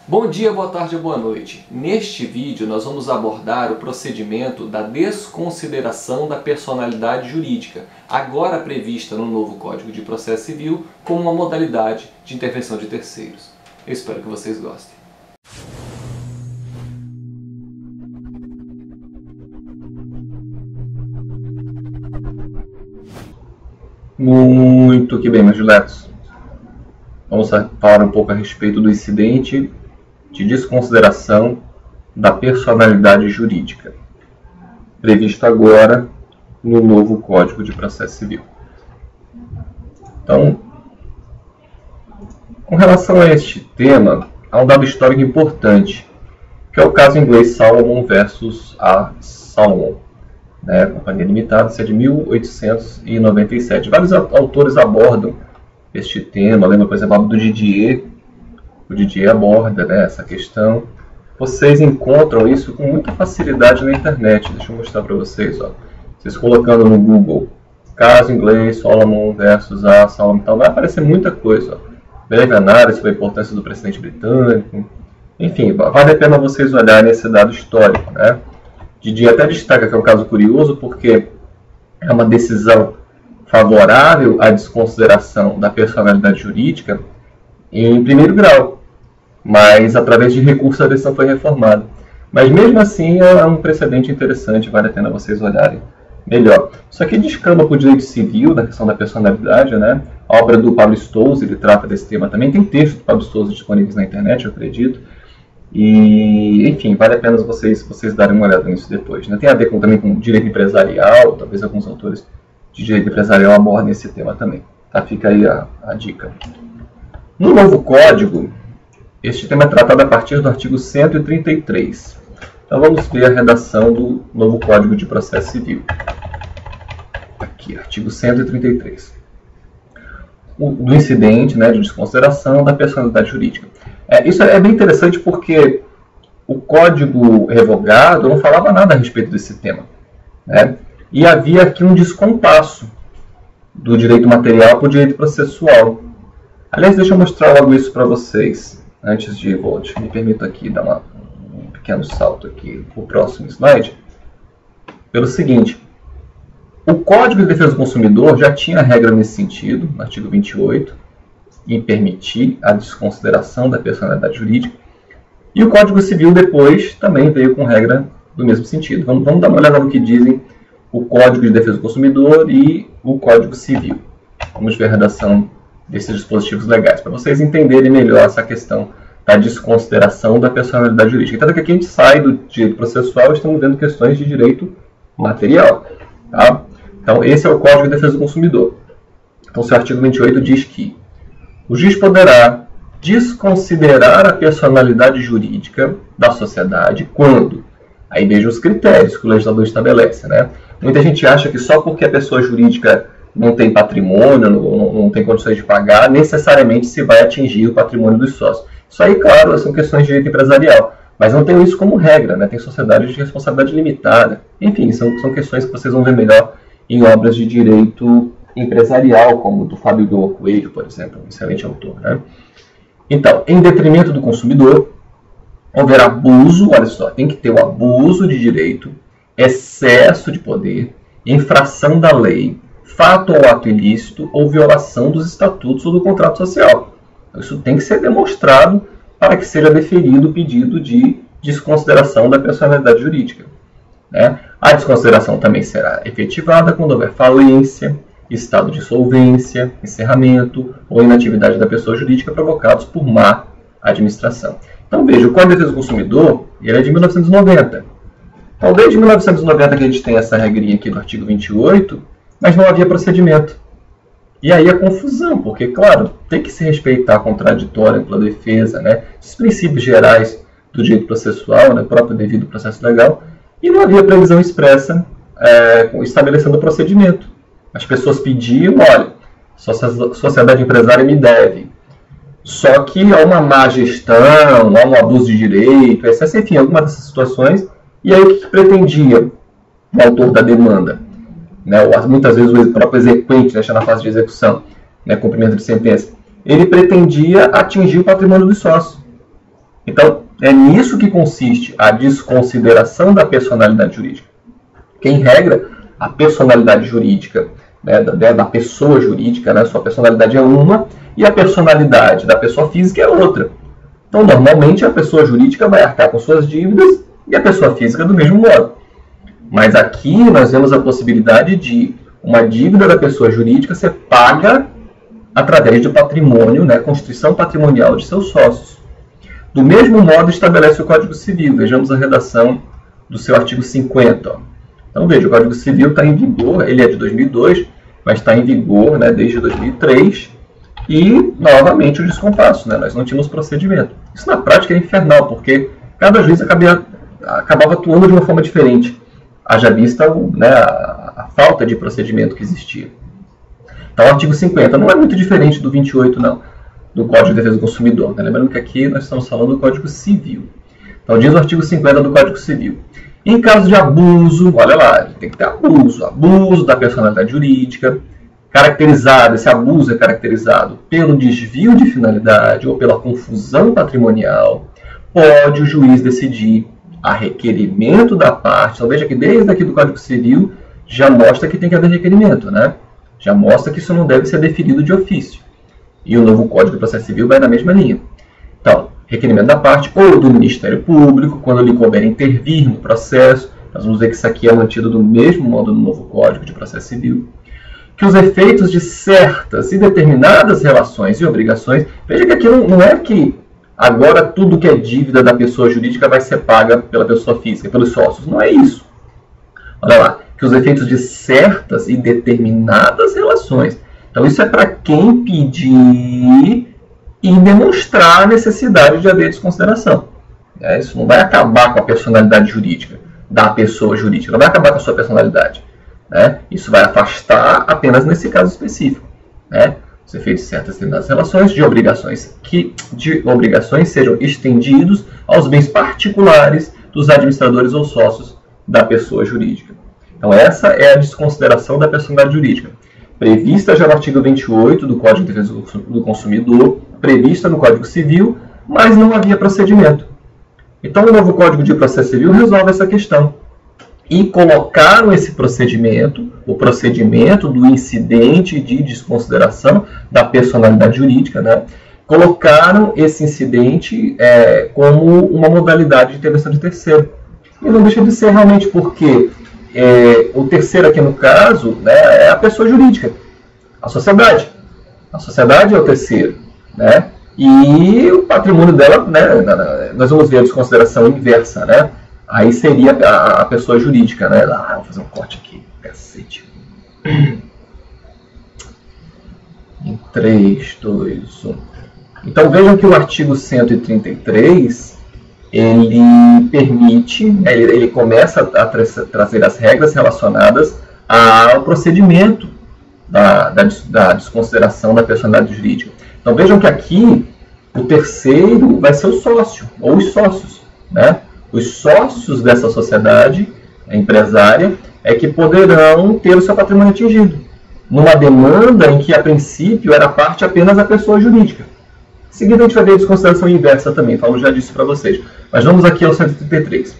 Bom dia, boa tarde, boa noite. Neste vídeo nós vamos abordar o procedimento da desconsideração da personalidade jurídica, agora prevista no novo Código de Processo Civil como uma modalidade de intervenção de terceiros. Eu espero que vocês gostem. Muito que bem, meus diletos. Vamos falar um pouco a respeito do incidente de desconsideração da personalidade jurídica, previsto agora no novo Código de Processo Civil. Então, com relação a este tema, há um dado histórico importante, que é o caso inglês Salomon versus a Salomon, Companhia Limitada, isso é de 1897. Vários autores abordam este tema. Lembra, por exemplo, do Didier. O Didier aborda essa questão. Vocês encontram isso com muita facilidade na internet. Deixa eu mostrar para vocês. Vocês colocando no Google, caso inglês Salomon versus a Salomon, então vai aparecer muita coisa. Breve análise sobre a importância do precedente britânico. Enfim, vale a pena vocês olharem esse dado histórico, Didier até destaca que é um caso curioso porque é uma decisão favorável à desconsideração da personalidade jurídica em primeiro grau, mas através de recurso a decisão foi reformada. Mas mesmo assim é um precedente interessante, vale a pena vocês olharem melhor. Isso aqui descamba para o direito civil, da questão da personalidade, A obra do Pablo Stolz, ele trata desse tema também, tem texto do Pablo Stolz disponíveis na internet, eu acredito. E, enfim, vale a pena vocês darem uma olhada nisso depois. Tem a ver também com direito empresarial, talvez alguns autores de direito empresarial abordem esse tema também. Fica aí a dica. No novo código, este tema é tratado a partir do artigo 133. Então vamos ver a redação do novo Código de Processo Civil. Aqui, artigo 133. Do incidente de desconsideração da personalidade jurídica. Isso é bem interessante porque o Código revogado não falava nada a respeito desse tema. E havia aqui um descompasso do direito material para o direito processual. Aliás, deixa eu mostrar logo isso para vocês. Antes de me permito aqui dar um pequeno salto aqui para o próximo slide. Pelo seguinte, o Código de Defesa do Consumidor já tinha regra nesse sentido, no artigo 28, em permitir a desconsideração da personalidade jurídica. E o Código Civil depois também veio com regra do mesmo sentido. Vamos dar uma olhada no que dizem o Código de Defesa do Consumidor e o Código Civil. Vamos ver a redação desses dispositivos legais, para vocês entenderem melhor essa questão da desconsideração da personalidade jurídica. Então, aqui a gente sai do direito processual e estamos vendo questões de direito material. Então, esse é o Código de Defesa do Consumidor. Então, seu artigo 28 diz que o juiz poderá desconsiderar a personalidade jurídica da sociedade quando? Aí veja os critérios que o legislador estabelece. Muita gente acha que só porque a pessoa jurídica não tem patrimônio, não tem condições de pagar, necessariamente se vai atingir o patrimônio dos sócios. Isso aí, claro, são questões de direito empresarial, mas não tem isso como regra, Tem sociedades de responsabilidade limitada. Enfim, são questões que vocês vão ver melhor em obras de direito empresarial, como do Fábio Coelho, por exemplo, um excelente autor. Então, em detrimento do consumidor, houver abuso, olha só, tem que ter o abuso de direito, excesso de poder, infração da lei, fato ou ato ilícito ou violação dos estatutos ou do contrato social. Isso tem que ser demonstrado para que seja deferido o pedido de desconsideração da personalidade jurídica. A desconsideração também será efetivada quando houver falência, estado de insolvência, encerramento ou inatividade da pessoa jurídica provocados por má administração. Então veja, o Código de Defesa do Consumidor ele é de 1990. Então desde 1990 que a gente tem essa regrinha aqui do artigo 28, mas não havia procedimento. E aí a confusão, porque, claro, tem que se respeitar a contraditória pela defesa, os princípios gerais do direito processual, o próprio devido processo legal, e não havia previsão expressa estabelecendo o procedimento. As pessoas pediam, olha, sociedade empresária me deve. Só que há uma má gestão, há um abuso de direito, excesso, enfim, alguma dessas situações. E aí o que pretendia o autor da demanda? Muitas vezes o próprio exequente, já na fase de execução, cumprimento de sentença, ele pretendia atingir o patrimônio dos sócios. Então, é nisso que consiste a desconsideração da personalidade jurídica. Que, em regra, a personalidade jurídica, né, da pessoa jurídica, né, sua personalidade é uma, e a personalidade da pessoa física é outra. Então, normalmente, a pessoa jurídica vai arcar com suas dívidas e a pessoa física do mesmo modo. Mas aqui nós vemos a possibilidade de uma dívida da pessoa jurídica ser paga através do patrimônio, né, constituição patrimonial de seus sócios. Do mesmo modo, estabelece o Código Civil. Vejamos a redação do seu artigo 50. Ó. Então, veja, o Código Civil está em vigor, ele é de 2002, mas está em vigor, né, desde 2003, e, novamente, o descompasso, né, nós não tínhamos procedimento. Isso, na prática, é infernal, porque cada juiz acabava atuando de uma forma diferente, haja vista, né, a falta de procedimento que existia. Então, o artigo 50 não é muito diferente do 28, não, do Código de Defesa do Consumidor. Né? Lembrando que aqui nós estamos falando do Código Civil. Então, diz o artigo 50 do Código Civil. Em caso de abuso, olha lá, tem que ter abuso da personalidade jurídica, caracterizado, esse abuso é caracterizado pelo desvio de finalidade ou pela confusão patrimonial, pode o juiz decidir a requerimento da parte. Então, veja que desde aqui do Código Civil já mostra que tem que haver requerimento, né? Já mostra que isso não deve ser deferido de ofício. E o novo Código de Processo Civil vai na mesma linha. Então, requerimento da parte ou do Ministério Público, quando lhe couber intervir no processo. Nós vamos ver que isso aqui é mantido do mesmo modo no novo Código de Processo Civil. Que os efeitos de certas e determinadas relações e obrigações... Veja que aqui não é que agora tudo que é dívida da pessoa jurídica vai ser paga pela pessoa física, pelos sócios. Não é isso. Olha lá. Que os efeitos de certas e determinadas relações. Então, isso é para quem pedir e demonstrar a necessidade de haver desconsideração. Isso não vai acabar com a personalidade jurídica da pessoa jurídica, não vai acabar com a sua personalidade. Né? Isso vai afastar apenas nesse caso específico. Né? Os efeitos de certas e determinadas relações de obrigações sejam estendidos aos bens particulares dos administradores ou sócios da pessoa jurídica. Então, essa é a desconsideração da personalidade jurídica, prevista já no artigo 28 do Código de Defesa do Consumidor, prevista no Código Civil, mas não havia procedimento. Então, o novo Código de Processo Civil resolve essa questão. E colocaram esse procedimento, o procedimento do incidente de desconsideração da personalidade jurídica, né? Colocaram esse incidente como uma modalidade de intervenção de terceiro. E não deixa de ser realmente porque... o terceiro aqui no caso, né, é a pessoa jurídica, a sociedade. A sociedade é o terceiro, né? E o patrimônio dela, né, nós vamos ver a desconsideração inversa, né? Aí seria a pessoa jurídica, né? Vou fazer um corte aqui, cacete. Em 3, 2, 1. Então vejam que o artigo 133... ele permite, ele começa a trazer as regras relacionadas ao procedimento da desconsideração da personalidade jurídica. Então vejam que aqui o terceiro vai ser o sócio, ou os sócios. Né? Os sócios dessa sociedade empresária é que poderão ter o seu patrimônio atingido, numa demanda em que a princípio era parte apenas a pessoa jurídica. Em seguida, a gente vai ver a desconsideração inversa também, falo já disso para vocês. Mas vamos aqui ao 133.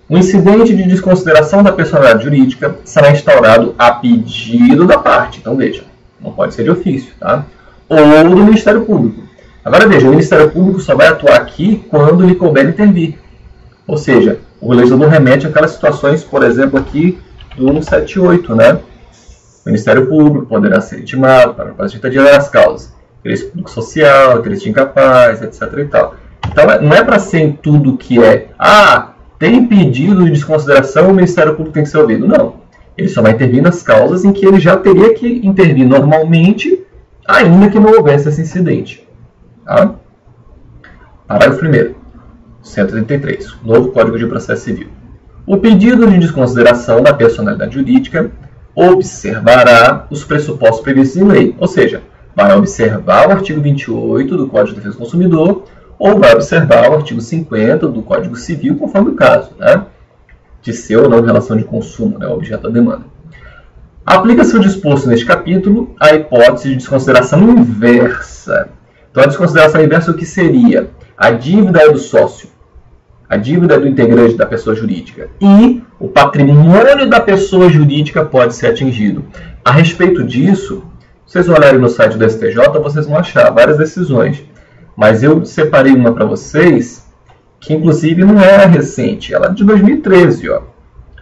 O incidente de desconsideração da personalidade jurídica será instaurado a pedido da parte. Então, veja, não pode ser de ofício, tá? Ou do Ministério Público. Agora, veja, o Ministério Público só vai atuar aqui quando lhe couber intervir. Ou seja, o legislador remete àquelas situações, por exemplo, aqui do 178, né? O Ministério Público poderá ser intimado para a as causas. Interesse público social, interesse incapaz, etc. e tal. Então, não é para ser em tudo que tem pedido de desconsideração, o Ministério Público tem que ser ouvido. Não. Ele só vai intervir nas causas em que ele já teria que intervir normalmente, ainda que não houvesse esse incidente. Tá? Parágrafo 1º. 133. Novo Código de Processo Civil. O pedido de desconsideração da personalidade jurídica observará os pressupostos previstos em lei. Ou seja, vai observar o artigo 28 do Código de Defesa do Consumidor ou vai observar o artigo 50 do Código Civil, conforme o caso, né? De ser ou não relação de consumo, né? Objeto da demanda. Aplica-se o disposto neste capítulo a hipótese de desconsideração inversa. Então, a desconsideração inversa, o que seria? A dívida é do sócio, a dívida é do integrante da pessoa jurídica e o patrimônio da pessoa jurídica pode ser atingido. A respeito disso, se vocês olharem no site do STJ, vocês vão achar várias decisões. Mas eu separei uma para vocês, que inclusive não é recente, ela é de 2013. Ó.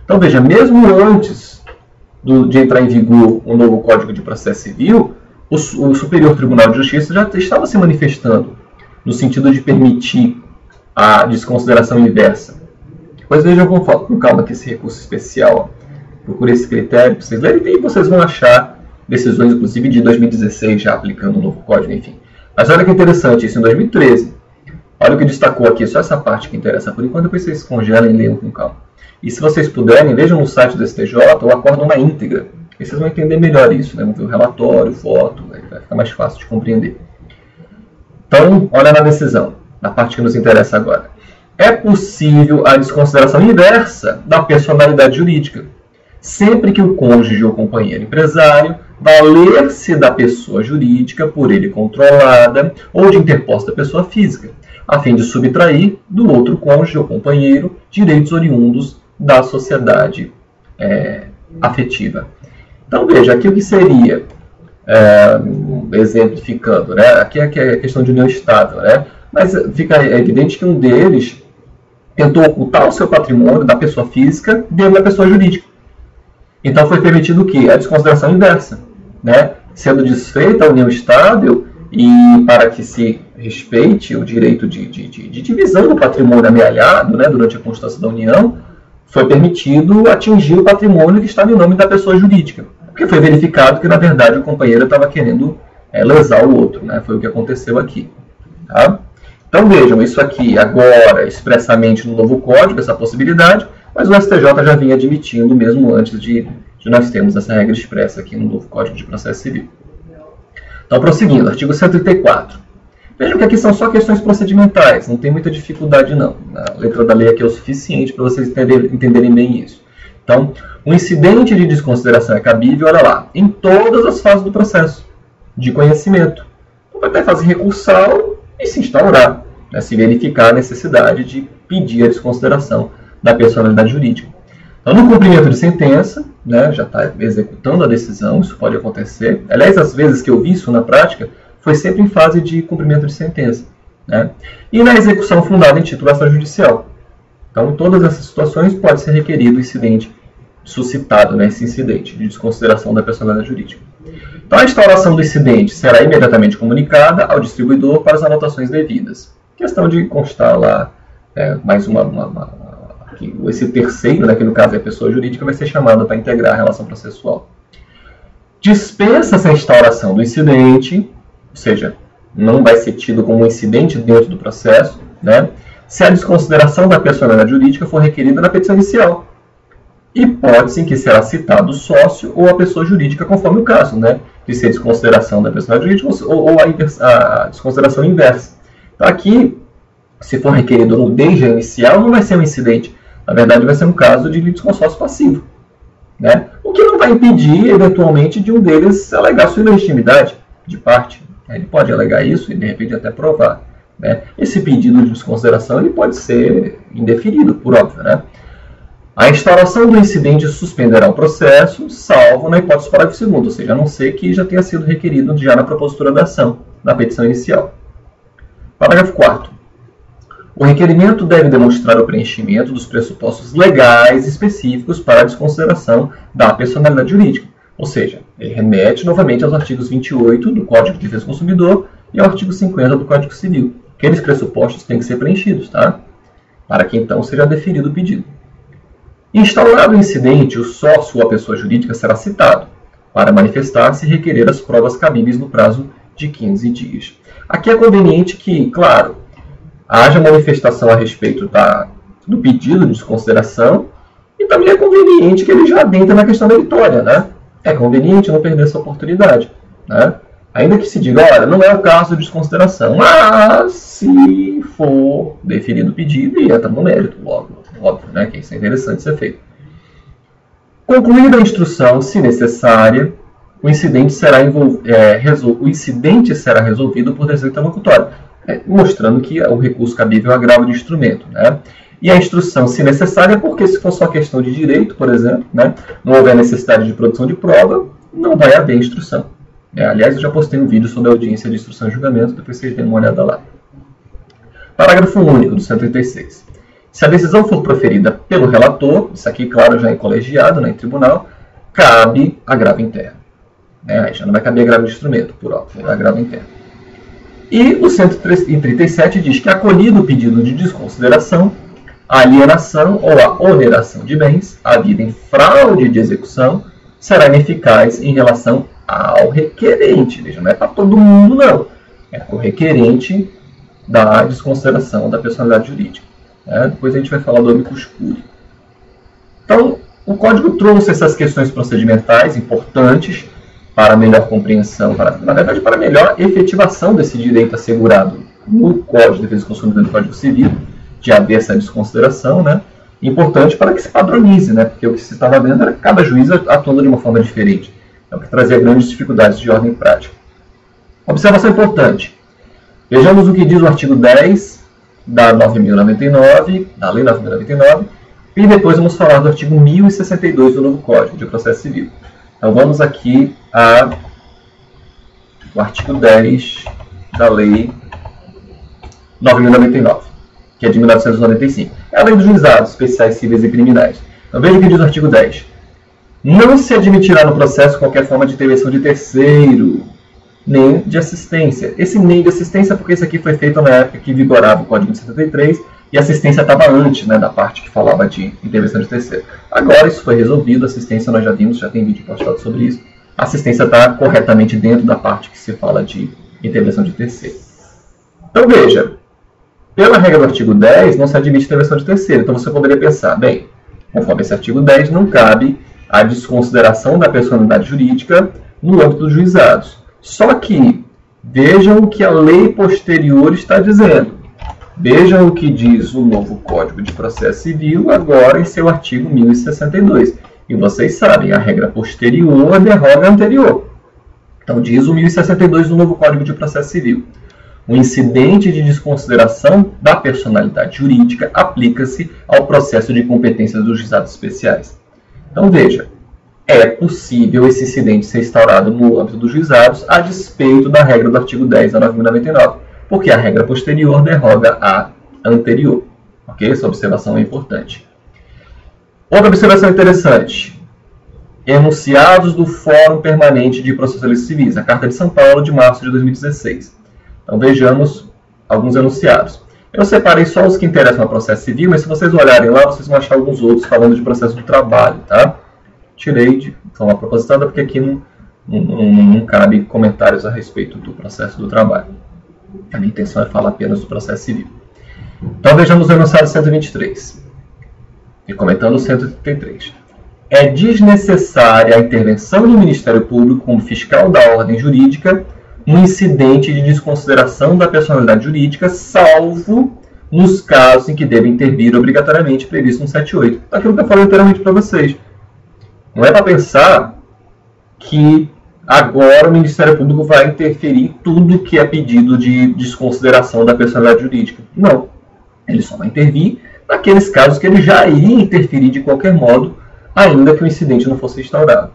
Então veja, mesmo antes de entrar em vigor o novo Código de Processo Civil, o Superior Tribunal de Justiça já estava se manifestando no sentido de permitir a desconsideração inversa. Depois vejam com calma aqui esse recurso especial. Ó. Procure esse critério para vocês lerem e vocês vão achar decisões, inclusive, de 2016, já aplicando o novo código, enfim. Mas olha que interessante, isso em 2013. Olha o que destacou aqui, só essa parte que interessa por enquanto, depois vocês congelam e leiam com calma. E se vocês puderem, vejam no site do STJ o acórdão na íntegra. E vocês vão entender melhor isso, né? Vão ver o relatório, foto, vai ficar mais fácil de compreender. Então, olha na decisão, na parte que nos interessa agora. É possível a desconsideração inversa da personalidade jurídica, sempre que o cônjuge ou companheiro empresário valer-se da pessoa jurídica por ele controlada ou de interposta pessoa física, a fim de subtrair do outro cônjuge ou companheiro direitos oriundos da sociedade afetiva. Então veja, aqui o que seria, exemplificando, né? Aqui é a questão de união estável, né? Mas fica evidente que um deles tentou ocultar o seu patrimônio da pessoa física dentro da pessoa jurídica. Então foi permitido o quê? A desconsideração inversa, né? Sendo desfeita a união estável e para que se respeite o direito de divisão do patrimônio amealhado, né, durante a constância da união, foi permitido atingir o patrimônio que estava em nome da pessoa jurídica. Porque foi verificado que, na verdade, o companheiro estava querendo lesar o outro, né? Foi o que aconteceu aqui. Tá? Então vejam, isso aqui agora expressamente no novo código, essa possibilidade, mas o STJ já vinha admitindo mesmo antes de nós termos essa regra expressa aqui no novo Código de Processo Civil. Então, prosseguindo, artigo 134. Vejam que aqui são só questões procedimentais, não tem muita dificuldade não. A letra da lei aqui é o suficiente para vocês entenderem bem isso. Então, o incidente de desconsideração é cabível, olha lá, em todas as fases do processo de conhecimento. Então, vai até a fase recursal e se instaurar, né, se verificar a necessidade de pedir a desconsideração da personalidade jurídica. Então, no cumprimento de sentença, né, já está executando a decisão, isso pode acontecer. Aliás, as vezes que eu vi isso na prática, foi sempre em fase de cumprimento de sentença. Né? E na execução fundada em título extrajudicial. Então, em todas essas situações, pode ser requerido o incidente suscitado, né, esse incidente de desconsideração da personalidade jurídica. Então, a instauração do incidente será imediatamente comunicada ao distribuidor para as anotações devidas. Questão de constar lá mais esse terceiro, né, que no caso é a pessoa jurídica, vai ser chamada para integrar a relação processual. Dispensa-se a instauração do incidente, ou seja, não vai ser tido como um incidente dentro do processo, né, se a desconsideração da personalidade jurídica for requerida na petição inicial. Hipótese em que será citado o sócio ou a pessoa jurídica, conforme o caso, né, de ser desconsideração da personalidade jurídica ou a desconsideração inversa. Então, aqui, se for requerido desde a inicial, não vai ser um incidente. Na verdade, vai ser um caso de litisconsórcio passivo. Né? O que não vai impedir, eventualmente, de um deles alegar sua ilegitimidade de parte. Ele pode alegar isso e, de repente, até provar. Né? Esse pedido de desconsideração ele pode ser indeferido, por óbvio. Né? A instauração do incidente suspenderá o processo, salvo na hipótese do parágrafo 2º, ou seja, a não ser que já tenha sido requerido já na propositura da ação, na petição inicial. Parágrafo 4º. O requerimento deve demonstrar o preenchimento dos pressupostos legais específicos para a desconsideração da personalidade jurídica. Ou seja, ele remete novamente aos artigos 28 do Código de Defesa do Consumidor e ao artigo 50 do Código Civil. Aqueles pressupostos têm que ser preenchidos, tá? Para que então seja deferido o pedido. Instaurado o incidente, o sócio ou a pessoa jurídica será citado para manifestar-se e requerer as provas cabíveis no prazo de 15 dias. Aqui é conveniente que, claro, haja manifestação a respeito do pedido de desconsideração e também é conveniente que ele já adentre na questão meritória, né? É conveniente não perder essa oportunidade, né? Ainda que se diga, olha, não é o caso de desconsideração, mas se for deferido o pedido, entra no mérito, logo, óbvio, né? Que isso é interessante ser feito. Concluída a instrução, se necessária, o incidente será resolvido por decisão interlocutória, mostrando que o recurso cabível é o agravo de instrumento, né? E a instrução, se necessária, porque se for só questão de direito, por exemplo, né, não houver necessidade de produção de prova, não vai haver instrução. Aliás, eu já postei um vídeo sobre a audiência de instrução e julgamento, depois vocês deem uma olhada lá. Parágrafo único do 136. Se a decisão for proferida pelo relator, isso aqui, claro, já é colegiado, né, em tribunal, cabe agravo interno. Aí já não vai caber agravo de instrumento, por óbvio, é agravo interno. E o 137 diz que, acolhido o pedido de desconsideração, a alienação ou a oneração de bens, havida em fraude de execução, será ineficaz em relação ao requerente. Veja, não é para todo mundo, não. É para o requerente da desconsideração da personalidade jurídica. Depois a gente vai falar do amicus curiae. Então, o Código trouxe essas questões procedimentais importantes para melhor compreensão, na verdade, para melhor efetivação desse direito assegurado no Código de Defesa do Consumidor e do Código Civil, de haver essa desconsideração, né? Importante para que se padronize, né? Porque o que se estava vendo era cada juiz atuando de uma forma diferente, o que trazia grandes dificuldades de ordem prática. Observação importante. Vejamos o que diz o artigo 10 da 9.099, da Lei 9.099, e depois vamos falar do artigo 1062 do novo Código de Processo Civil. Então vamos aqui ao artigo 10 da Lei 9.099, que é de 1995. É a Lei dos Juizados Especiais Cíveis e Criminais. Então veja o que diz o artigo 10. Não se admitirá no processo qualquer forma de intervenção de terceiro, nem de assistência. Esse nem de assistência, porque isso aqui foi feito na época que vigorava o Código de 73, e a assistência estava antes, né, da parte que falava de intervenção de terceiro. Agora isso foi resolvido, a assistência nós já vimos, já tem vídeo postado sobre isso. A assistência está corretamente dentro da parte que se fala de intervenção de terceiro. Então veja, pela regra do artigo 10, não se admite intervenção de terceiro. Então você poderia pensar, bem, conforme esse artigo 10, não cabe a desconsideração da personalidade jurídica no âmbito dos juizados. Só que vejam o que a lei posterior está dizendo. Vejam o que diz o novo Código de Processo Civil, agora em seu artigo 1062. E vocês sabem, a regra posterior derroga a anterior. Então diz o 1062 do novo Código de Processo Civil. O incidente de desconsideração da personalidade jurídica aplica-se ao processo de competência dos juizados especiais. Então veja, é possível esse incidente ser instaurado no âmbito dos juizados a despeito da regra do artigo 10 da 9.099, porque a regra posterior derroga a anterior. Ok? Essa observação é importante. Outra observação interessante. Enunciados do Fórum Permanente de Processualistas Civis, a Carta de São Paulo de março de 2016. Então vejamos alguns enunciados. Eu separei só os que interessam ao processo civil, mas se vocês olharem lá, vocês vão achar alguns outros falando de processo do trabalho, tá? Tirei de forma propositada porque aqui não cabe comentários a respeito do processo do trabalho. A minha intenção é falar apenas do processo civil. Então vejamos o enunciado 123. E comentando o 133. É desnecessária a intervenção do Ministério Público como fiscal da ordem jurídica no incidente de desconsideração da personalidade jurídica, salvo nos casos em que deve intervir obrigatoriamente previsto no 178. Então, aquilo que eu falei anteriormente para vocês. Não é para pensar que agora o Ministério Público vai interferir em tudo que é pedido de desconsideração da personalidade jurídica. Não. Ele só vai intervir naqueles casos que ele já iria interferir de qualquer modo, ainda que o incidente não fosse instaurado.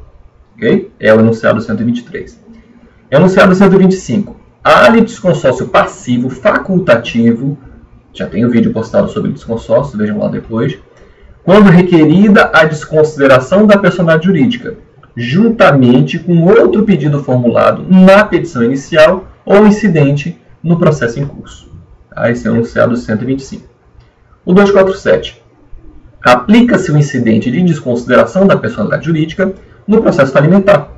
Okay? É o enunciado 123. Enunciado 125. Há litisconsórcio passivo facultativo, já tem um vídeo postado sobre litisconsórcio, vejam lá depois, quando requerida a desconsideração da personalidade jurídica, juntamente com outro pedido formulado na petição inicial ou incidente no processo em curso. Esse é o enunciado 125. O 247. Aplica-se o incidente de desconsideração da personalidade jurídica no processo falimentar,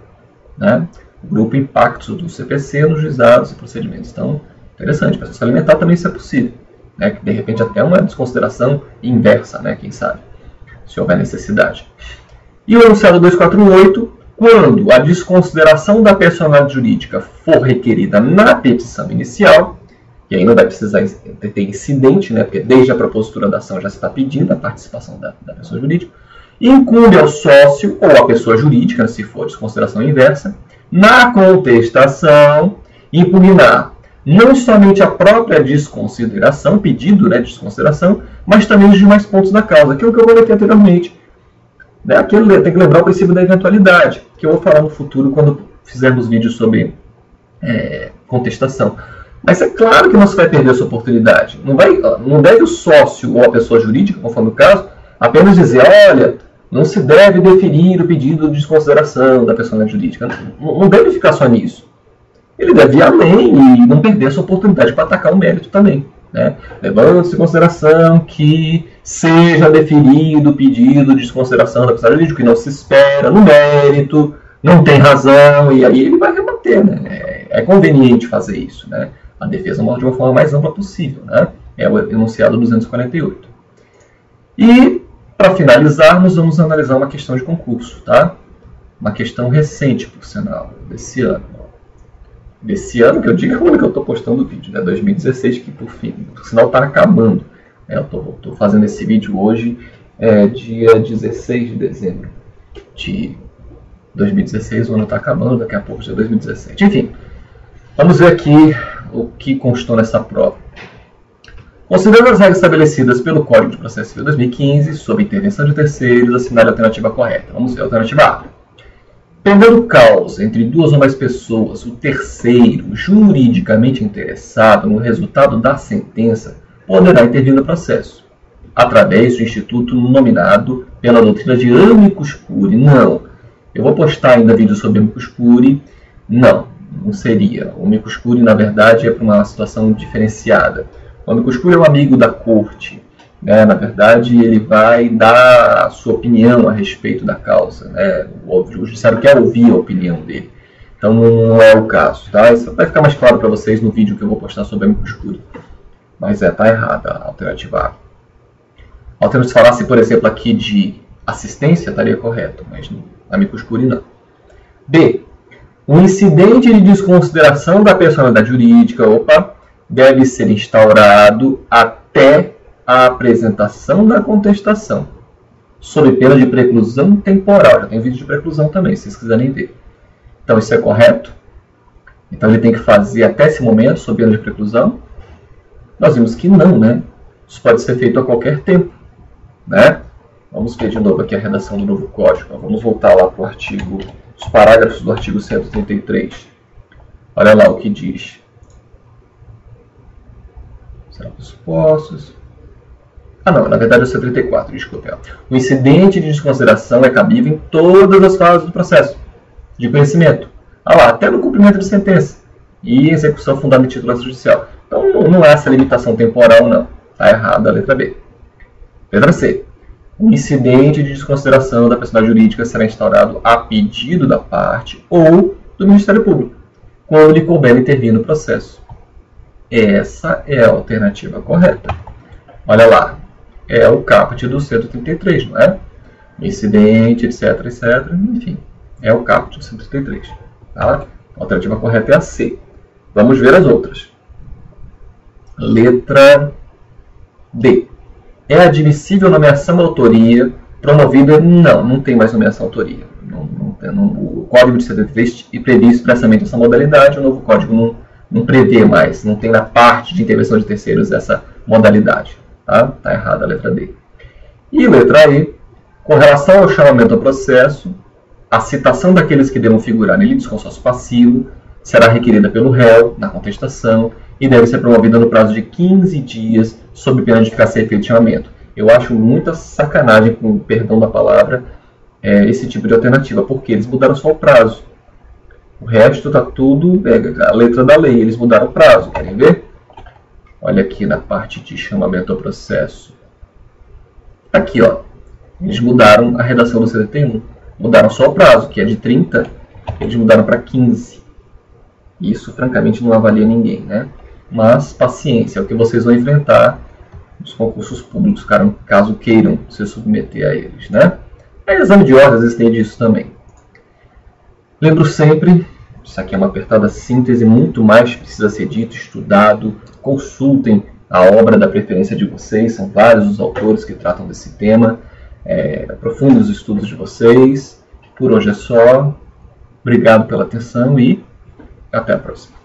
né? Grupo impactos do CPC nos juizados e procedimentos. Então, interessante, processo falimentar também isso é possível, né? De repente até uma desconsideração inversa, né? Quem sabe, se houver necessidade. E o enunciado 248, quando a desconsideração da personalidade jurídica for requerida na petição inicial, e aí não vai precisar ter incidente, né? Porque desde a propositura da ação já se está pedindo a participação da pessoa jurídica, incumbe ao sócio ou à pessoa jurídica, se for desconsideração inversa, na contestação, impugnar não somente a própria desconsideração, pedido de desconsideração, mas também os demais pontos da causa, aquilo que eu comentei anteriormente. Aquilo tem que lembrar o princípio da eventualidade, que eu vou falar no futuro quando fizermos vídeos sobre contestação. Mas é claro que não se vai perder essa oportunidade. Não deve o sócio ou a pessoa jurídica, conforme o caso, apenas dizer, olha, não se deve deferir o pedido de desconsideração da pessoa jurídica. Não deve ficar só nisso. Ele deve ir além e não perder essa oportunidade para atacar o mérito também. Levando-se em consideração que seja deferido o pedido de desconsideração da pessoa jurídica, que não se espera no mérito, não tem razão, e aí ele vai rebater. É conveniente fazer isso. A defesa de uma forma mais ampla possível. É o enunciado 248. E, para finalizarmos, vamos analisar uma questão de concurso. Uma questão recente, por sinal, desse ano. Desse ano, que eu digo, é o ano que eu estou postando o vídeo, 2016, que por sinal está acabando. Eu estou fazendo esse vídeo hoje, dia 16 de dezembro de 2016, o ano está acabando, daqui a pouco já é 2017. Enfim, vamos ver aqui o que constou nessa prova. Considerando as regras estabelecidas pelo Código de Processo Civil 2015 sobre intervenção de terceiros, assinale a alternativa correta. Vamos ver a alternativa A. Pendendo causa entre duas ou mais pessoas, o terceiro, juridicamente interessado no resultado da sentença, poderá intervir no processo, através do instituto nominado pela doutrina de amicus curiae. Não. Eu vou postar ainda vídeo sobre amicus curiae. Não seria. O amicus curiae, na verdade, é para uma situação diferenciada. O amicus curiae é um amigo da corte. Na verdade, ele vai dar a sua opinião a respeito da causa. O judiciário quer ouvir a opinião dele. Então, não é o caso. Isso vai ficar mais claro para vocês no vídeo que eu vou postar sobre amicus curiae. Mas está errada a alternativa A. A alternativa, se falasse, por exemplo, aqui de assistência, estaria correto, mas no amicus curiae não. B. O incidente de desconsideração da personalidade jurídica, deve ser instaurado até a apresentação da contestação, sob pena de preclusão temporal. Já tem vídeo de preclusão também, se vocês quiserem ver. Então, isso é correto? Então, ele tem que fazer até esse momento, sob pena de preclusão? Nós vimos que não, Isso pode ser feito a qualquer tempo, Vamos ver de novo aqui a redação do novo código. Vamos voltar lá para o artigo, os parágrafos do artigo 133. Olha lá o que diz. Será pressupostos? Não, na verdade é o 134, desculpe. O incidente de desconsideração é cabível em todas as fases do processo de conhecimento. Até no cumprimento de sentença e execução fundada em titulação judicial. Então não há essa limitação temporal, não. Está errada a letra B. Letra C. O incidente de desconsideração da personalidade jurídica será instaurado a pedido da parte ou do Ministério Público, quando lhe couber intervir no processo. Essa é a alternativa correta. Olha lá. É o caput do 133, não é? Incidente, etc, etc. Enfim, é o caput do 133. A alternativa correta é a C. Vamos ver as outras. Letra D. É admissível nomeação à autoria promovida? Não tem mais nomeação à autoria. O Código de 73 prevê expressamente essa modalidade, o novo Código não prevê mais, não tem na parte de intervenção de terceiros essa modalidade. Está errada a letra D. E letra E, com relação ao chamamento ao processo, a citação daqueles que devam figurar nele de consórcio passivo será requerida pelo réu na contestação e deve ser promovida no prazo de 15 dias, sob pena de ficar sem efeito de chamamento. Eu acho muita sacanagem, com perdão da palavra, esse tipo de alternativa, porque eles mudaram só o prazo. O resto está tudo, a letra da lei, eles mudaram o prazo, querem ver? Olha aqui na parte de chamamento ao processo. Aqui, eles mudaram a redação do 71. Mudaram só o prazo, que é de 30, eles mudaram para 15. Isso, francamente, não avalia ninguém, Mas, paciência, é o que vocês vão enfrentar nos concursos públicos, caso queiram se submeter a eles, Exame de ordem, às vezes tem disso também. Lembro sempre, isso aqui é uma apertada síntese, muito mais precisa ser dito, estudado. Consultem a obra da preferência de vocês, são vários os autores que tratam desse tema. aprofundem os estudos de vocês. Por hoje é só. Obrigado pela atenção e até a próxima.